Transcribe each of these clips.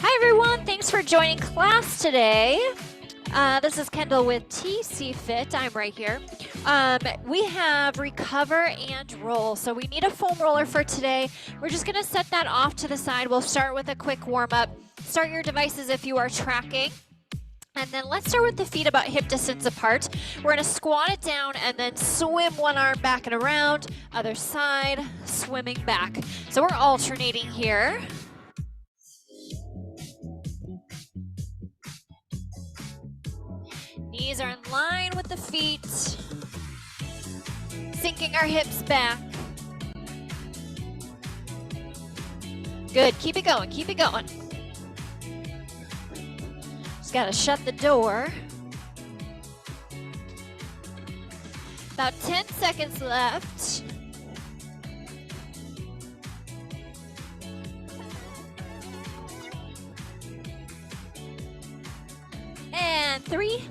Hi everyone, thanks for joining class today. This is Kendall with TC Fit. I'm right here. We have recover and roll. So we need a foam roller for today. We're just gonna set that off to the side. We'll start with a quick warm up. Start your devices if you are tracking. And then let's start with the feet about hip distance apart. We're gonna squat it down and then swim one arm back and around, other side, swimming back. So we're alternating here. Knees are in line with the feet, sinking our hips back. Good, keep it going, keep it going. Just gotta shut the door. About 10 seconds left. And 3,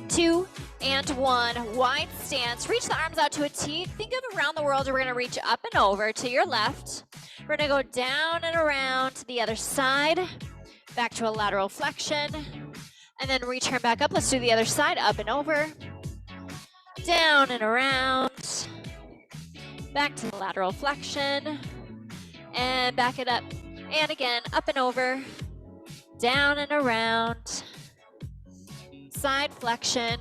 2, and 1. Wide stance. Reach the arms out to a T. Think of around the world. We're going to reach up and over to your left. We're going to go down and around to the other side. Back to a lateral flexion. And then return back up. Let's do the other side. Up and over. Down and around. Back to the lateral flexion. And back it up. And again, up and over. Down and around. Side flexion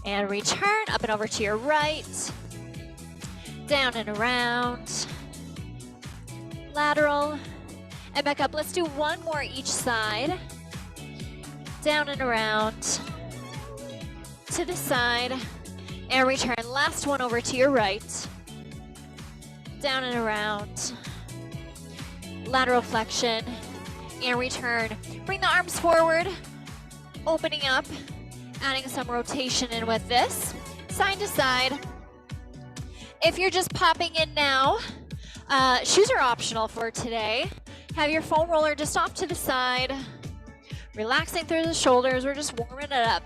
and return up and over to your right, down and around, lateral, and back up. Let's do one more each side, down and around, to the side, and return. Last one over to your right, down and around, lateral flexion, and return. Bring the arms forward, opening up, adding some rotation in with this, side to side. If you're just popping in now, shoes are optional for today. Have your foam roller just off to the side, relaxing through the shoulders. We're just warming it up.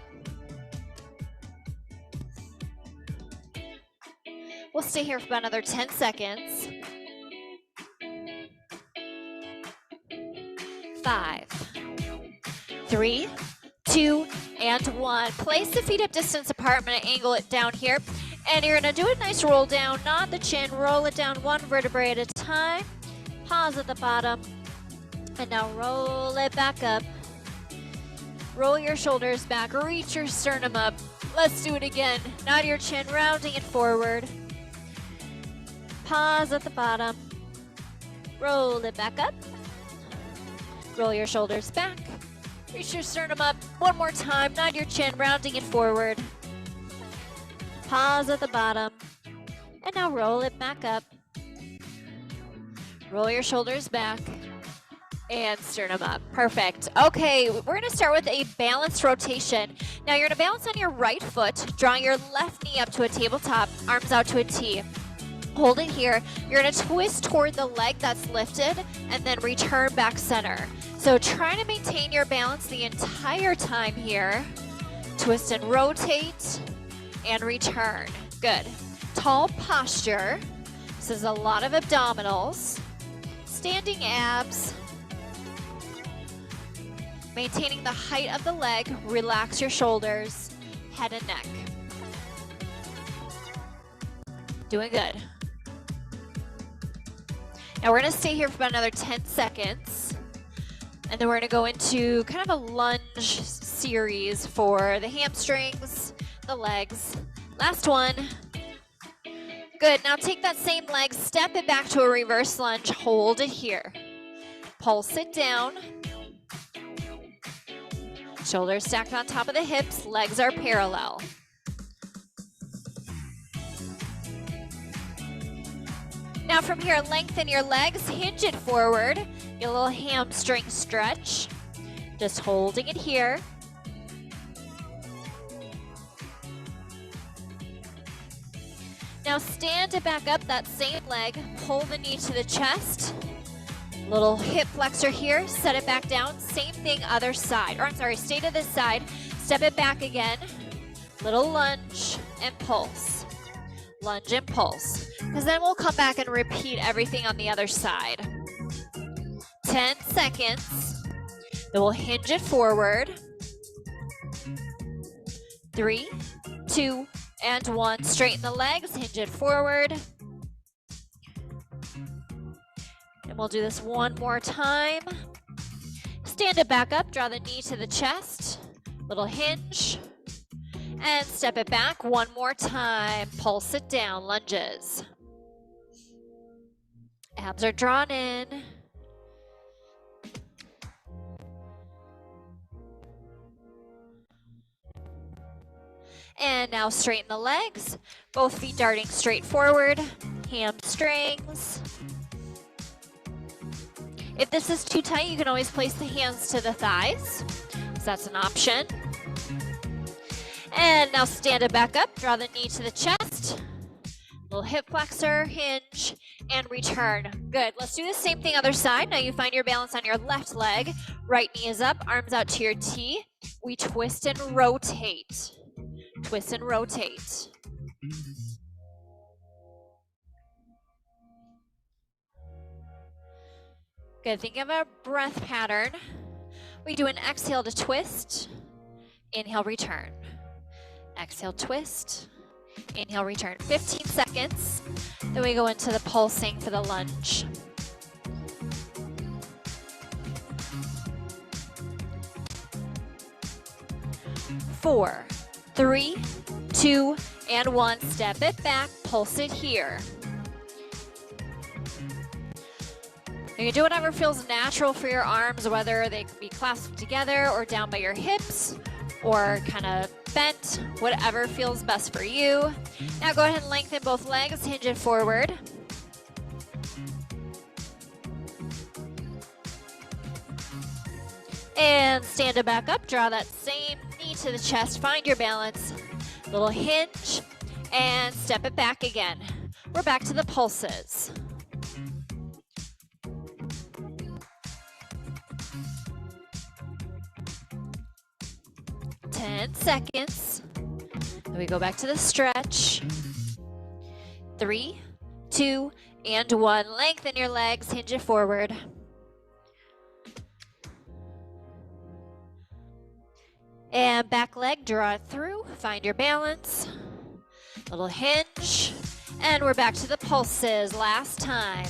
We'll stay here for about another 10 seconds. 5, 3, 2, and 1. Place the feet up distance apart. I'm going to angle it down here. And you're going to do a nice roll down, nod the chin, roll it down one vertebrae at a time. Pause at the bottom. And now roll it back up. Roll your shoulders back, reach your sternum up. Let's do it again. Nod your chin, rounding it forward. Pause at the bottom. Roll it back up. Roll your shoulders back. Reach your sternum up. One more time. Nod your chin, rounding it forward. Pause at the bottom. And now roll it back up. Roll your shoulders back. And sternum up. Perfect. Okay, we're going to start with a balanced rotation. Now you're going to balance on your right foot, drawing your left knee up to a tabletop, arms out to a T. Hold it here. You're going to twist toward the leg that's lifted and then return back center. So try to maintain your balance the entire time here. Twist and rotate and return. Good. Tall posture. This is a lot of abdominals. Standing abs. Maintaining the height of the leg. Relax your shoulders, head and neck. Doing good. Now we're going to stay here for about another 10 seconds. And then we're going to go into kind of a lunge series for the hamstrings, the legs. Last one. Good. Now take that same leg, step it back to a reverse lunge. Hold it here. Pulse it down. Shoulders stacked on top of the hips. Legs are parallel. Now from here, lengthen your legs, hinge it forward. Get a little hamstring stretch. Just holding it here. Now stand it back up, that same leg. Pull the knee to the chest. Little hip flexor here, set it back down. Same thing, other side. Or I'm sorry, stay to this side. Step it back again. Little lunge and pulse. Lunge and pulse. Because then we'll come back and repeat everything on the other side. 10 seconds. Then we'll hinge it forward. 3, 2, and 1. Straighten the legs, hinge it forward. And we'll do this one more time. Stand it back up, draw the knee to the chest. Little hinge. And step it back one more time. Pulse it down, lunges. Abs are drawn in. And now straighten the legs. Both feet darting straight forward. Hamstrings. If this is too tight, you can always place the hands to the thighs. So that's an option. And now stand it back up. Draw the knee to the chest. Little hip flexor, hinge, and return. Good. Let's do the same thing other side. Now you find your balance on your left leg. Right knee is up, arms out to your T. We twist and rotate. Twist and rotate. Good. Think of a breath pattern. We do an exhale to twist. Inhale, return. Exhale, twist. Inhale, return. 15 seconds. Then we go into the pulsing for the lunge. Four, 3, 2, and 1. Step it back, pulse it here. You can do whatever feels natural for your arms, whether they can be clasped together or down by your hips or kind of bent, whatever feels best for you. Now go ahead and lengthen both legs, hinge it forward. And stand it back up, draw that same knee to the chest, find your balance, little hinge, and step it back again. We're back to the pulses. Seconds. Then we go back to the stretch. 3, 2, and 1. Lengthen your legs, hinge it forward. And back leg, draw it through, find your balance. Little hinge. And we're back to the pulses, last time.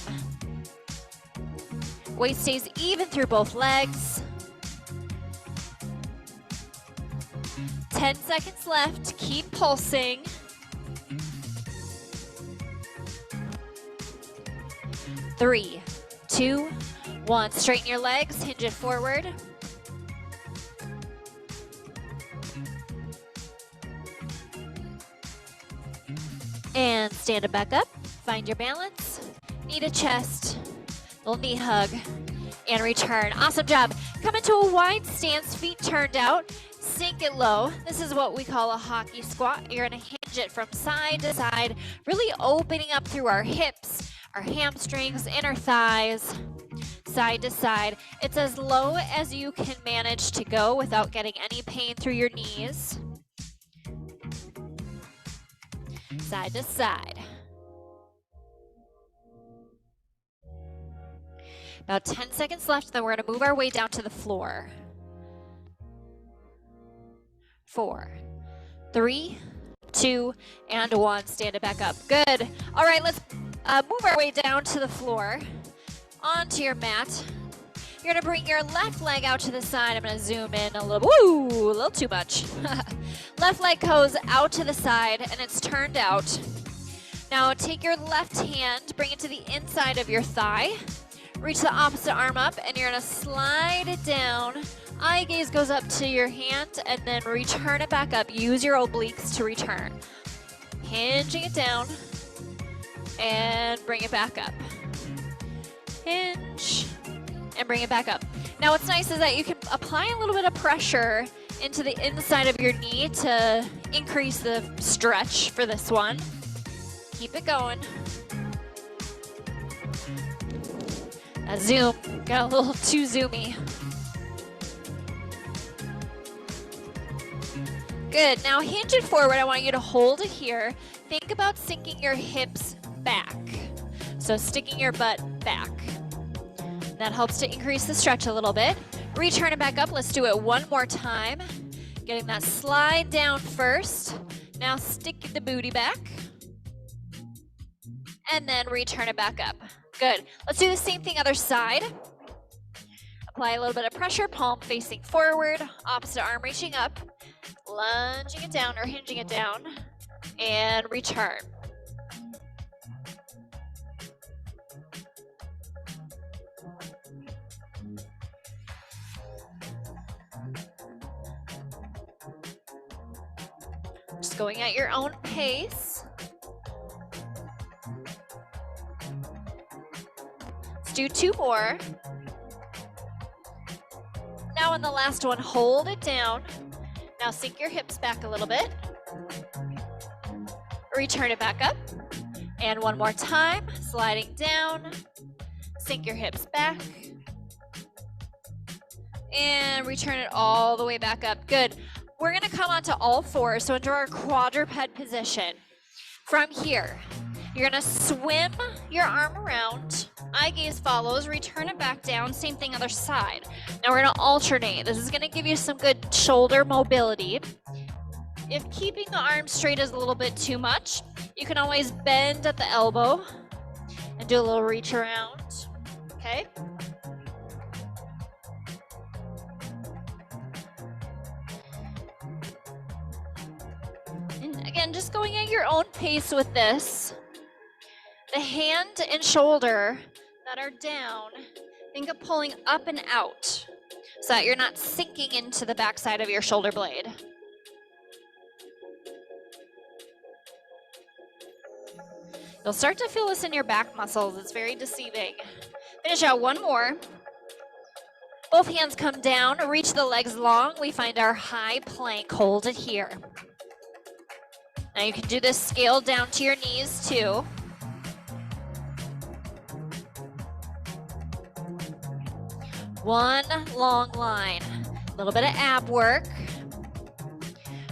Weight stays even through both legs. 10 seconds left, keep pulsing. 3, 2, 1. Straighten your legs, hinge it forward. And stand it back up, find your balance, knee to chest, little knee hug, and return. Awesome job. Come into a wide stance, feet turned out. Sink it low. This is what we call a hockey squat. You're going to hinge it from side to side, really opening up through our hips, our hamstrings, inner thighs, side to side. It's as low as you can manage to go without getting any pain through your knees. Side to side. About 10 seconds left, then we're going to move our way down to the floor. 4, 3, 2, and 1. Stand it back up. Good. All right, let's move our way down to the floor, onto your mat. You're going to bring your left leg out to the side. I'm going to zoom in a little. Woo, a little too much. Left leg goes out to the side, and it's turned out. Now take your left hand, bring it to the inside of your thigh. Reach the opposite arm up, and you're going to slide it down. Eye gaze goes up to your hand, and then return it back up. Use your obliques to return. Hinging it down, and bring it back up. Hinge, and bring it back up. Now what's nice is that you can apply a little bit of pressure into the inside of your knee to increase the stretch for this one. Keep it going. A zoom, got a little too zoomy. Good, now hinge it forward. I want you to hold it here. Think about sinking your hips back. So sticking your butt back. That helps to increase the stretch a little bit. Return it back up. Let's do it one more time. Getting that slide down first. Now stick the booty back. And then return it back up. Good. Let's do the same thing other side. Apply a little bit of pressure, palm facing forward, opposite arm reaching up, lunging it down or hinging it down, and return. Just going at your own pace. Let's do 2 more. Now on the last one, hold it down. Now sink your hips back a little bit. Return it back up. And one more time, sliding down. Sink your hips back. And return it all the way back up. Good. We're gonna come onto all fours, so into our quadruped position. From here, you're gonna swim your arm around. Eye gaze follows, return it back down, same thing other side. Now we're gonna alternate. This is gonna give you some good shoulder mobility. If keeping the arm straight is a little bit too much, you can always bend at the elbow and do a little reach around, okay? And again, just going at your own pace with this. The hand and shoulder that are down, think of pulling up and out so that you're not sinking into the backside of your shoulder blade. You'll start to feel this in your back muscles. It's very deceiving. Finish out one more. Both hands come down, reach the legs long. We find our high plank, hold it here. Now you can do this scale down to your knees too. One long line, a little bit of ab work.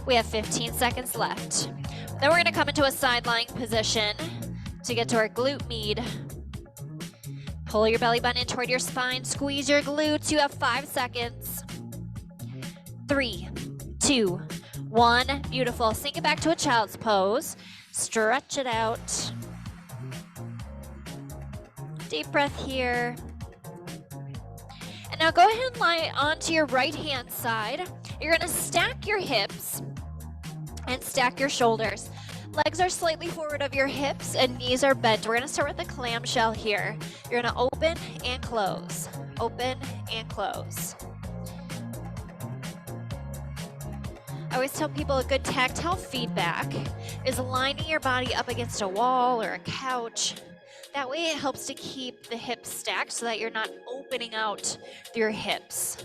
We have 15 seconds left. Then we're gonna come into a side lying position to get to our glute med. Pull your belly button in toward your spine, squeeze your glutes. You have 5 seconds. 3, 2, 1, beautiful. Sink it back to a child's pose. Stretch it out. Deep breath here. And now go ahead and lie onto your right hand side. You're gonna stack your hips and stack your shoulders. Legs are slightly forward of your hips and knees are bent. We're gonna start with the clamshell here. You're gonna open and close, open and close. I always tell people a good tactile feedback is lining your body up against a wall or a couch. That way it helps to keep the hips stacked so that you're not opening out your hips.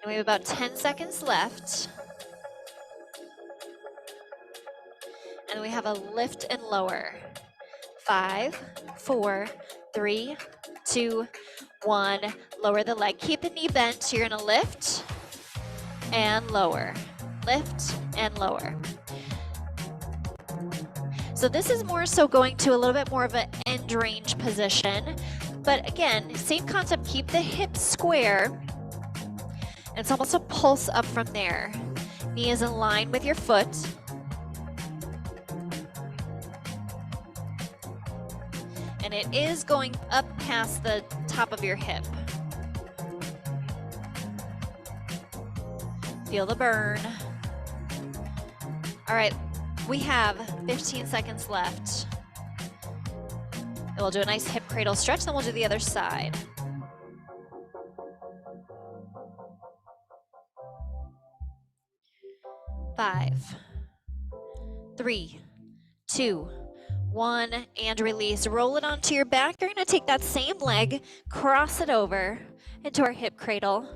And we have about 10 seconds left. And we have a lift and lower. 5, 4, 3, 2, 1. Lower the leg. Keep the knee bent. You're gonna lift and lower. Lift and lower. So this is more so going to a little bit more of an end range position. But again, same concept, keep the hips square. It's almost a pulse up from there. Knee is in line with your foot. And it is going up past the top of your hip. Feel the burn. All right, we have 15 seconds left. And we'll do a nice hip cradle stretch, then we'll do the other side. Five, 3, 2, 1, and release. Roll it onto your back. You're gonna take that same leg, cross it over into our hip cradle,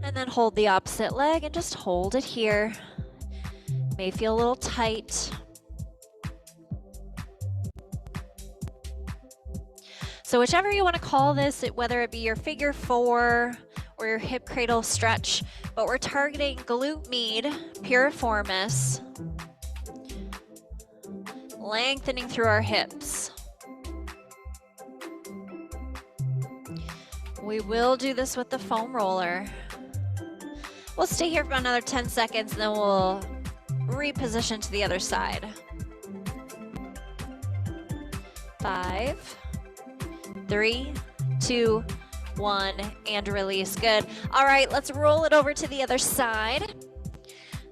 and then hold the opposite leg and just hold it here. May feel a little tight. So whichever you want to call this, whether it be your figure 4 or your hip cradle stretch, but we're targeting glute med, piriformis, lengthening through our hips. We will do this with the foam roller. We'll stay here for another 10 seconds and then we'll reposition to the other side. 5, 3, 2, 1, and release. Good. All right, let's roll it over to the other side.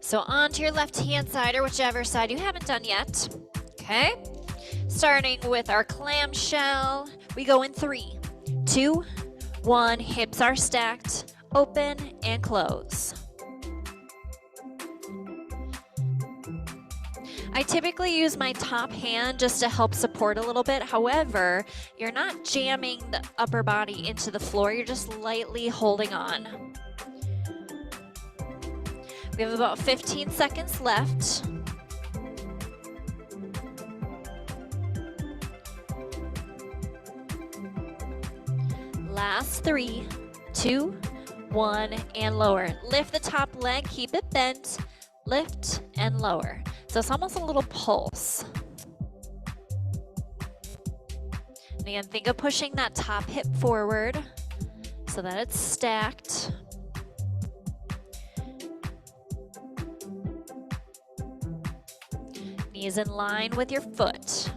So onto your left-hand side or whichever side you haven't done yet. Okay. Starting with our clamshell, we go in 3, 2, 1. Hips are stacked. Open and close. I typically use my top hand just to help support a little bit. However, you're not jamming the upper body into the floor. You're just lightly holding on. We have about 15 seconds left. Last 3, 2, 1, and lower. Lift the top leg, keep it bent, lift and lower. So it's almost a little pulse. And again, think of pushing that top hip forward so that it's stacked. Knees in line with your foot.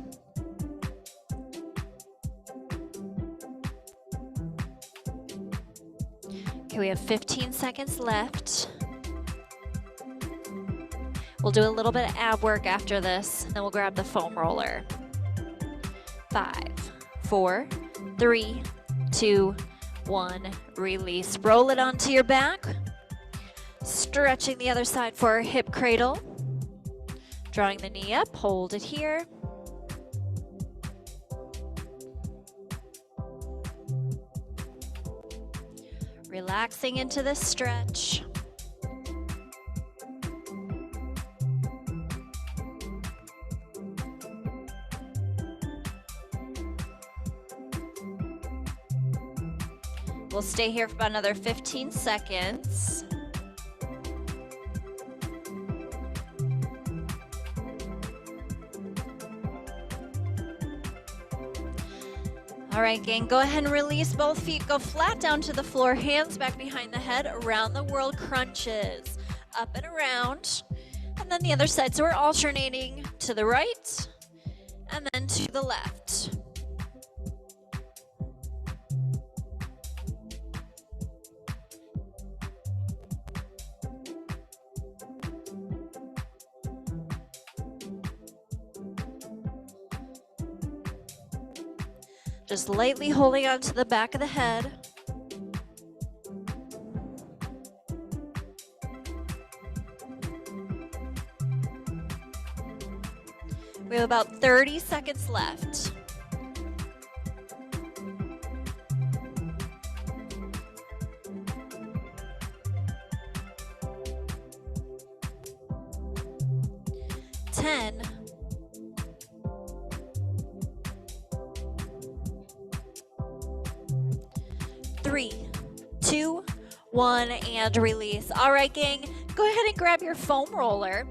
Okay, we have 15 seconds left. We'll do a little bit of ab work after this, and then we'll grab the foam roller. 5, 4, 3, 2, 1, release. Roll it onto your back. Stretching the other side for our hip cradle. Drawing the knee up, hold it here. Relaxing into this stretch. We'll stay here for about another 15 seconds. All right, gang, go ahead and release both feet. Go flat down to the floor, hands back behind the head, around the world crunches, up and around. And then the other side, so we're alternating to the right and then to the left. Just lightly holding onto the back of the head. We have about 30 seconds left. Ten. 3, 2, 1, and release. All right, gang, go ahead and grab your foam roller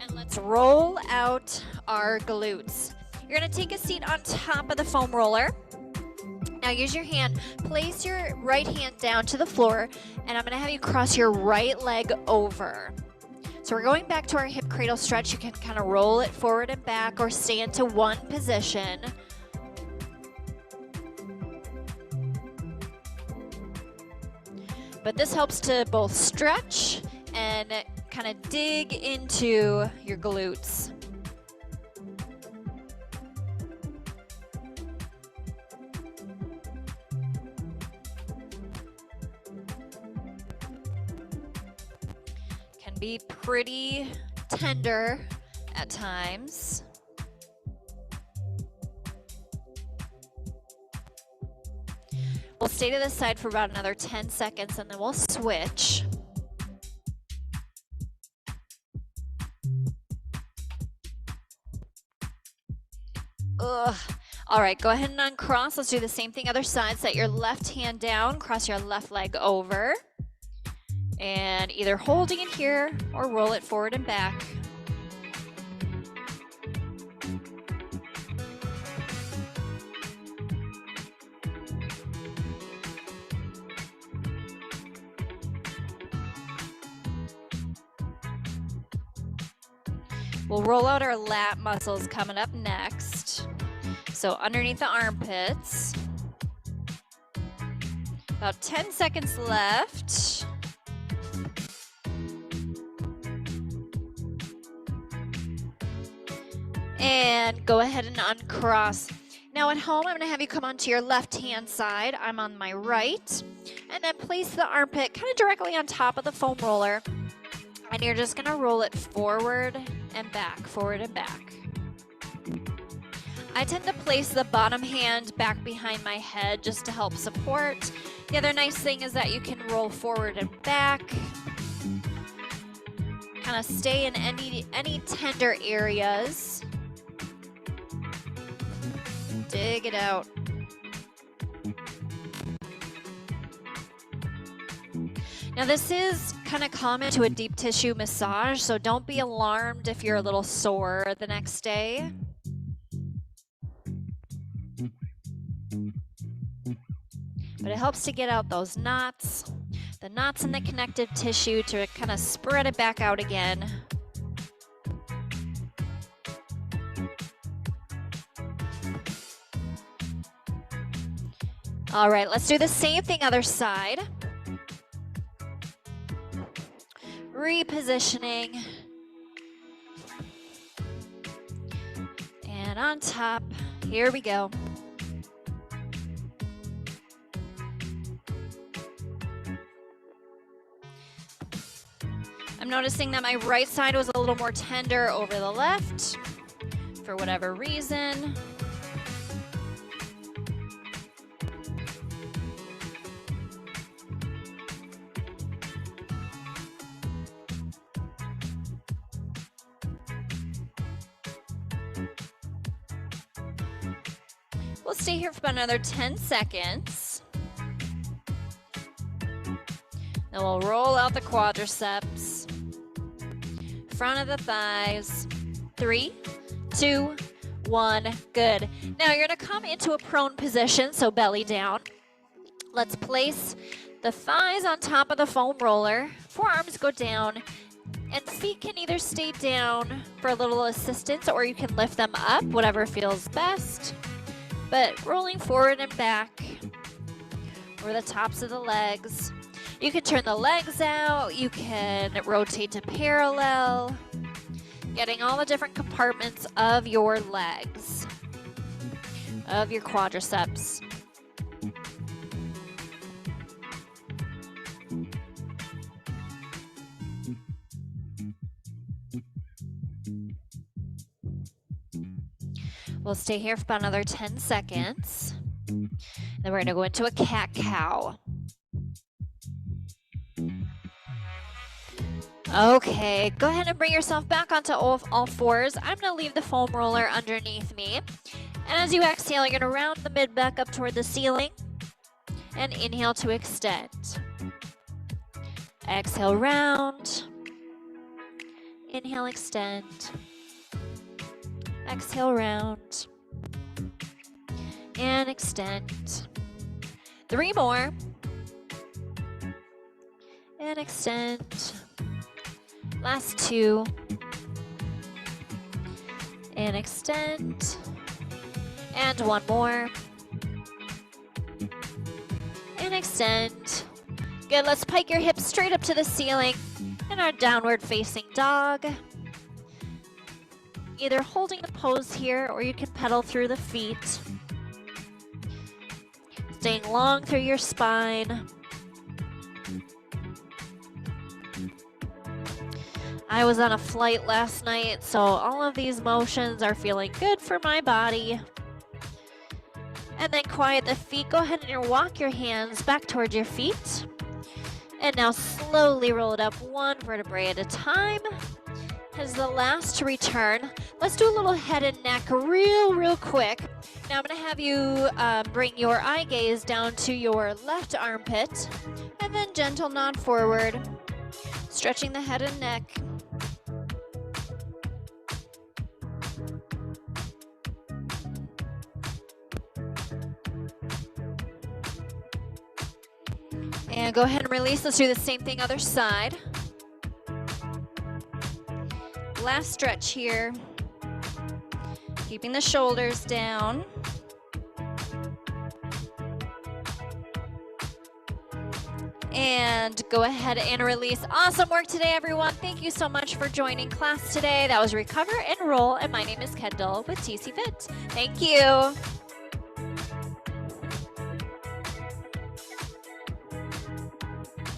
and let's roll out our glutes. You're gonna take a seat on top of the foam roller. Now use your hand, place your right hand down to the floor, and I'm gonna have you cross your right leg over. So we're going back to our hip cradle stretch. You can kind of roll it forward and back or stay into one position. But this helps to both stretch and kind of dig into your glutes. Can be pretty tender at times. We'll stay to this side for about another 10 seconds and then we'll switch. Ugh. All right, go ahead and uncross. Let's do the same thing other side. Set your left hand down, cross your left leg over, and either holding it here or roll it forward and back. We'll roll out our lat muscles coming up next. So underneath the armpits. About 10 seconds left. And go ahead and uncross. Now at home, I'm gonna have you come onto your left-hand side. I'm on my right. And then place the armpit kind of directly on top of the foam roller. And you're just gonna roll it forward and back, forward and back. I tend to place the bottom hand back behind my head just to help support. The other nice thing is that you can roll forward and back. Kind of stay in any tender areas. Dig it out. Now this is kind of common to a deep tissue massage, so don't be alarmed if you're a little sore the next day. But it helps to get out those knots, the knots in the connective tissue, to kind of spread it back out again. All right, let's do the same thing other side. Repositioning. And on top, here we go. I'm noticing that my right side was a little more tender over the left, for whatever reason. We'll stay here for about another 10 seconds. Then we'll roll out the quadriceps, front of the thighs. 3, 2, 1, good. Now you're gonna come into a prone position, so belly down. Let's place the thighs on top of the foam roller, forearms go down, and feet can either stay down for a little assistance or you can lift them up, whatever feels best. But rolling forward and back over the tops of the legs. You can turn the legs out, you can rotate to parallel, getting all the different compartments of your legs, of your quadriceps. We'll stay here for about another 10 seconds. Then we're gonna go into a cat-cow. Okay, go ahead and bring yourself back onto all fours. I'm gonna leave the foam roller underneath me. And as you exhale, you're gonna round the mid-back up toward the ceiling and inhale to extend. Exhale, round. Inhale, extend. Exhale, round. And extend. 3 more. And extend. Last 2. And extend. And 1 more. And extend. Good, let's pike your hips straight up to the ceiling in our downward facing dog. Either holding the pose here or you can pedal through the feet. Staying long through your spine. I was on a flight last night, so all of these motions are feeling good for my body. And then quiet the feet. Go ahead and walk your hands back towards your feet. And now slowly roll it up 1 vertebrae at a time. As the last return, let's do a little head and neck real quick. Now I'm gonna have you bring your eye gaze down to your left armpit and then gentle nod forward, stretching the head and neck. And go ahead and release. Let's do the same thing other side. last stretch here. Keeping the shoulders down. And go ahead and release. Awesome work today, everyone. Thank you so much for joining class today. That was Recover and Roll, and my name is Kendall with TC Fit. Thank you.